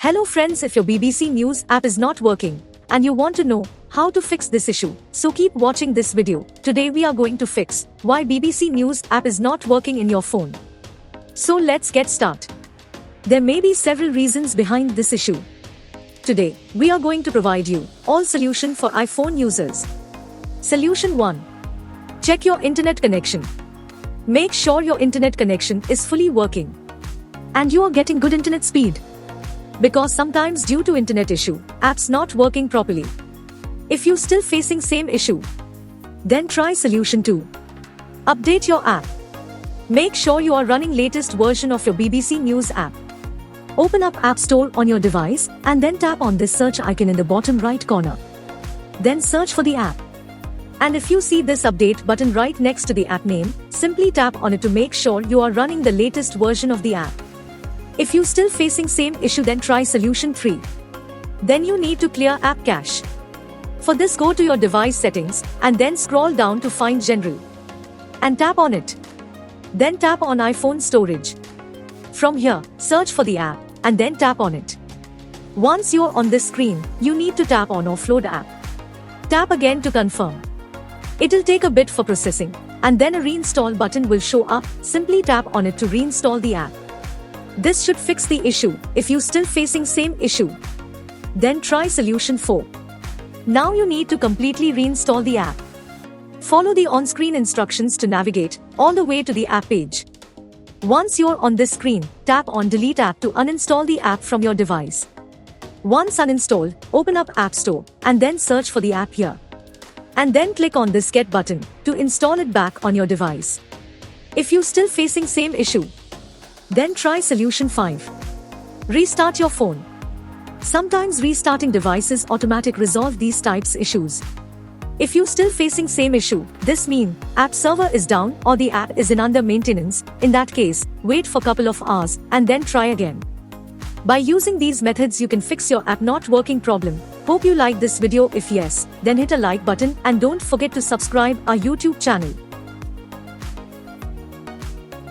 Hello friends, if your BBC News app is not working and you want to know how to fix this issue, so keep watching this video. Today we are going to fix why BBC News app is not working in your phone. So let's get started. There may be several reasons behind this issue. Today, we are going to provide you all solution for iPhone users. Solution 1. Check your internet connection. Make sure your internet connection is fully working and you are getting good internet speed. Because sometimes due to internet issue, apps not working properly. If you still facing same issue, then try solution 2. Update your app. Make sure you are running latest version of your BBC News app. Open up App Store on your device and then tap on this search icon in the bottom right corner. Then search for the app. And if you see this update button right next to the app name, simply tap on it to make sure you are running the latest version of the app. If you still facing same issue, then try solution 3. Then you need to clear app cache. For this, go to your device settings and then scroll down to find general and tap on it. Then tap on iPhone storage. From here, search for the app and then tap on it. Once you're on this screen, you need to tap on offload app. Tap again to confirm. It'll take a bit for processing and then a reinstall button will show up. Simply tap on it to reinstall the app. This should fix the issue. If you still facing same issue, then try solution 4. Now you need to completely reinstall the app. Follow the on-screen instructions to navigate all the way to the app page. Once you're on this screen, tap on delete app to uninstall the app from your device. Once uninstalled, open up App Store and then search for the app here. And then click on this get button to install it back on your device. If you still facing same issue, then try solution 5. Restart your phone. Sometimes restarting devices automatic resolve these types issues. If you still facing same issue, this mean app server is down or the app is in under maintenance. In that case, wait for couple of hours and then try again. By using these methods, you can fix your app not working problem. Hope you like this video. If yes, then hit a like button and don't forget to subscribe our YouTube channel.